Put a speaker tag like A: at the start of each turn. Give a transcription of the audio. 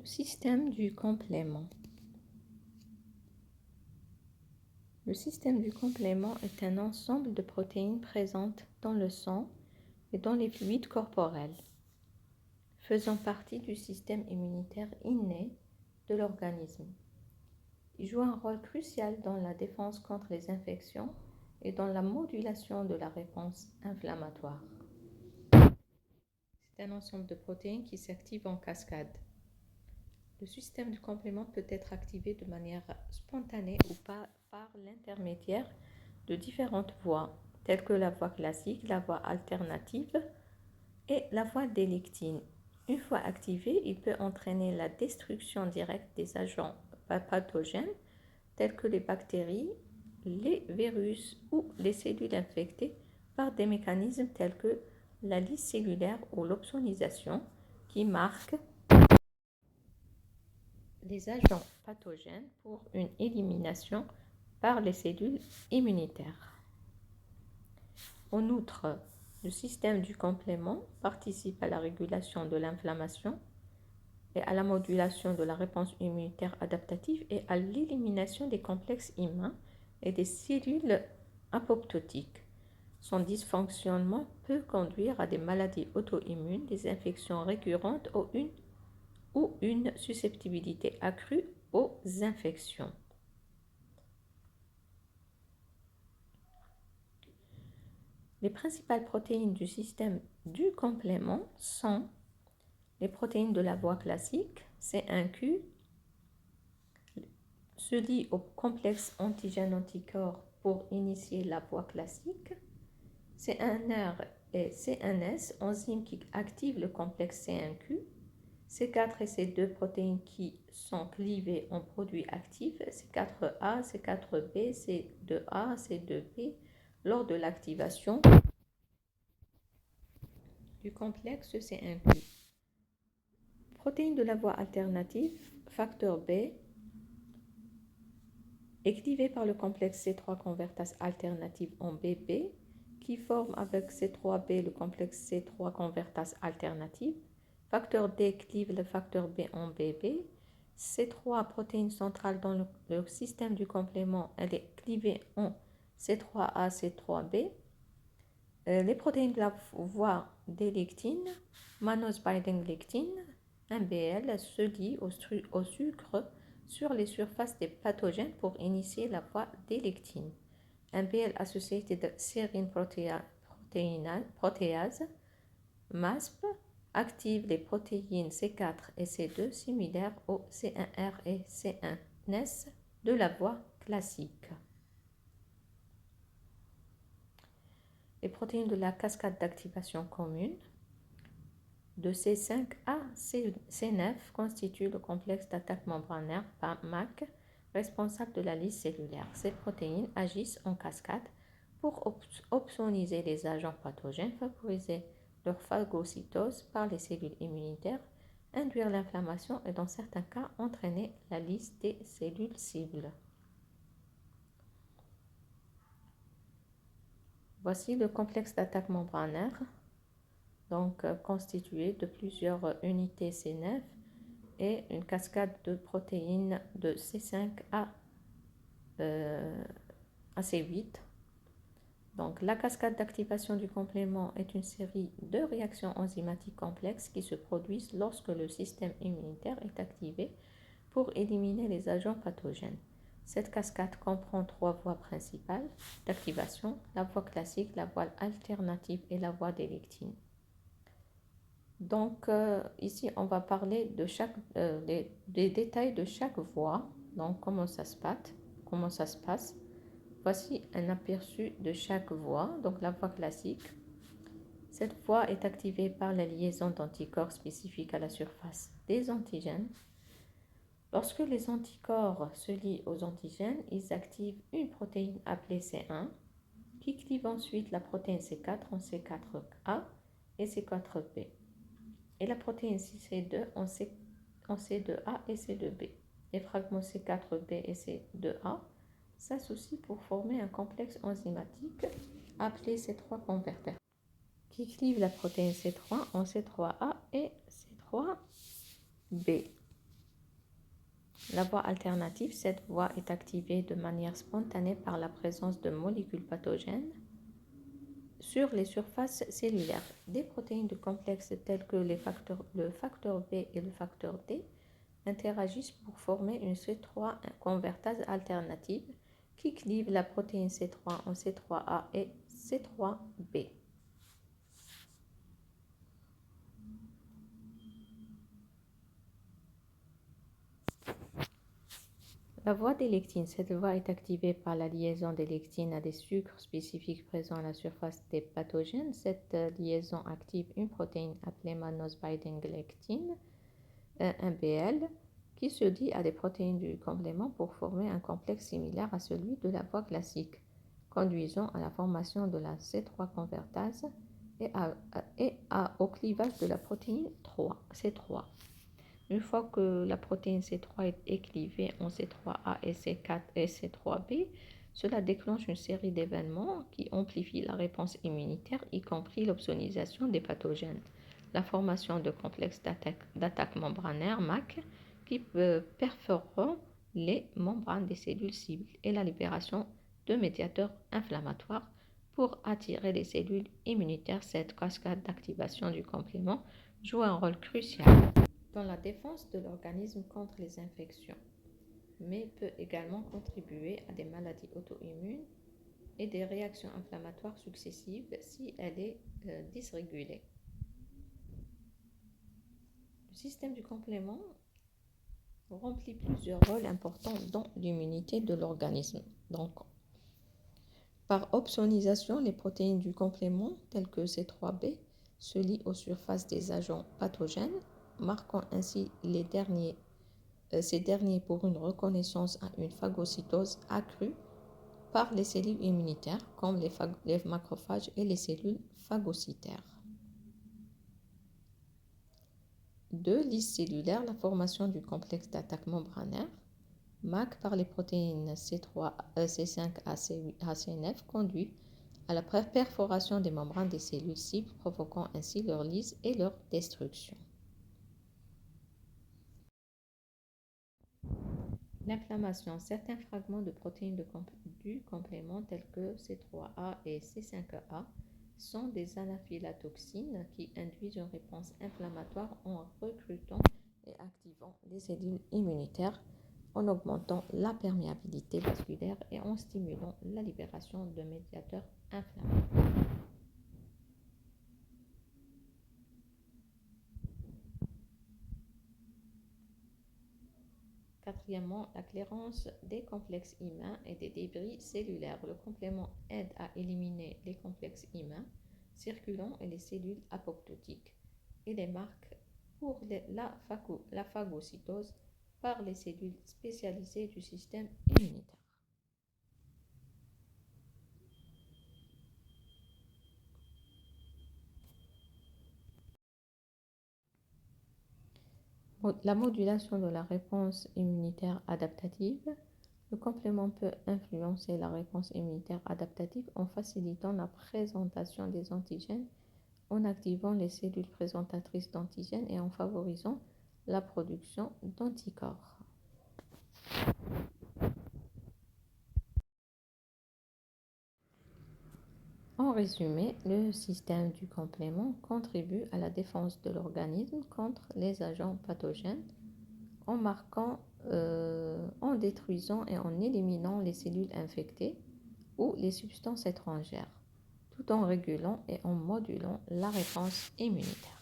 A: Système du complément. Le système du complément est un ensemble de protéines présentes dans le sang et dans les fluides corporels, faisant partie du système immunitaire inné de l'organisme. Il joue un rôle crucial dans la défense contre les infections et dans la modulation de la réponse inflammatoire. C'est un ensemble de protéines qui s'active en cascade. Le système du complément peut être activé de manière spontanée ou par l'intermédiaire de différentes voies, telles que la voie classique, la voie alternative et la voie des lectines. Une fois activé, il peut entraîner la destruction directe des agents pathogènes, tels que les bactéries, les virus ou les cellules infectées, par des mécanismes tels que la lyse cellulaire ou l'opsonisation, qui marquent les agents pathogènes pour une élimination par les cellules immunitaires. En outre, le système du complément participe à la régulation de l'inflammation et à la modulation de la réponse immunitaire adaptative et à l'élimination des complexes humains et des cellules apoptotiques. Son dysfonctionnement peut conduire à des maladies auto-immunes, des infections récurrentes ou une susceptibilité accrue aux infections. Les principales protéines du système du complément sont les protéines de la voie classique, C1Q, se lient au complexe antigène-anticorps pour initier la voie classique, C1R et C1S, enzymes qui activent le complexe C1Q, C4 et C2 protéines qui sont clivées en produits actifs, C4A, C4B, C2A, C2B, lors de l'activation du complexe C1Q. Protéines de la voie alternative, facteur B, est clivé par le complexe C3 convertase alternative en BP, qui forme avec C3B le complexe C3 convertase alternative. Facteur D clive le facteur B en BB. C3, protéine centrale dans le système du complément, elle est clivée en C3A, C3B. Les protéines de la voie des lectines, mannose binding lectine, MBL, se lient au sucre sur les surfaces des pathogènes pour initier la voie des lectines. MBL associated serine protease, MASP, active les protéines C4 et C2 similaires aux C1R et C1S de la voie classique. Les protéines de la cascade d'activation commune de C5 à C9 constituent le complexe d'attaque membranaire MAC responsable de la lyse cellulaire. Ces protéines agissent en cascade pour opsoniser les agents pathogènes, favoriser leur phagocytose par les cellules immunitaires, induire l'inflammation et dans certains cas entraîner la lyse des cellules cibles. Voici le complexe d'attaque membranaire, donc constitué de plusieurs unités C9 et une cascade de protéines de C5 à C8. Donc la cascade d'activation du complément est une série de réactions enzymatiques complexes qui se produisent lorsque le système immunitaire est activé pour éliminer les agents pathogènes. Cette cascade comprend 3 voies principales d'activation, la voie classique, la voie alternative et la voie des lectines. Donc ici on va parler de des détails de chaque voie, donc comment ça se passe. Voici un aperçu de chaque voie, donc la voie classique. Cette voie est activée par la liaison d'anticorps spécifiques à la surface des antigènes. Lorsque les anticorps se lient aux antigènes, ils activent une protéine appelée C1 qui clive ensuite la protéine C4 en C4A et C4B et la protéine C2 en C2A et C2B. Les fragments C4B et C2A s'associent pour former un complexe enzymatique appelé C3 converter qui clive la protéine C3 en C3A et C3B. La voie alternative, cette voie est activée de manière spontanée par la présence de molécules pathogènes sur les surfaces cellulaires. Des protéines de complexes telles que le facteur B et le facteur D interagissent pour former une C3 convertase alternative qui clive la protéine C3 en C3A et C3B. La voie des lectines. Cette voie est activée par la liaison des lectines à des sucres spécifiques présents à la surface des pathogènes. Cette liaison active une protéine appelée mannose binding lectine, MBL, qui se lie à des protéines du complément pour former un complexe similaire à celui de la voie classique, conduisant à la formation de la C3 convertase au clivage de la protéine C3. Une fois que la protéine C3 est clivée en C3A et C4 et C3B, cela déclenche une série d'événements qui amplifient la réponse immunitaire, y compris l'opsonisation des pathogènes, la formation de complexes d'attaque membranaire MAC qui perforeront les membranes des cellules cibles et la libération de médiateurs inflammatoires pour attirer les cellules immunitaires. Cette cascade d'activation du complément joue un rôle crucial dans la défense de l'organisme contre les infections, mais peut également contribuer à des maladies auto-immunes et des réactions inflammatoires successives si elle est dysrégulée. Le système du complément remplit plusieurs rôles importants dans l'immunité de l'organisme. Donc, par opsonisation, les protéines du complément, telles que C3b, se lient aux surfaces des agents pathogènes, marquant ainsi ces derniers pour une reconnaissance à une phagocytose accrue par les cellules immunitaires comme les macrophages et les cellules phagocytaires. 2. Lisse cellulaire, la formation du complexe d'attaque membranaire, MAC par les protéines C3, C5 à C9 conduit à la perforation des membranes des cellules cibles, provoquant ainsi leur lyse et leur destruction. L'inflammation. Certains fragments de protéines du complément tels que C3A et C5A sont des anaphylatoxines qui induisent une réponse inflammatoire en recrutant et activant les cellules immunitaires, en augmentant la perméabilité vasculaire et en stimulant la libération de médiateurs inflammatoires. Quatrièmement, la clairance des complexes humains et des débris cellulaires. Le complément aide à éliminer les complexes humains circulants et les cellules apoptotiques et les marques pour la phagocytose par les cellules spécialisées du système immunitaire. La modulation de la réponse immunitaire adaptative. Le complément peut influencer la réponse immunitaire adaptative en facilitant la présentation des antigènes, en activant les cellules présentatrices d'antigènes et en favorisant la production d'anticorps. En résumé, le système du complément contribue à la défense de l'organisme contre les agents pathogènes en en détruisant et en éliminant les cellules infectées ou les substances étrangères, tout en régulant et en modulant la réponse immunitaire.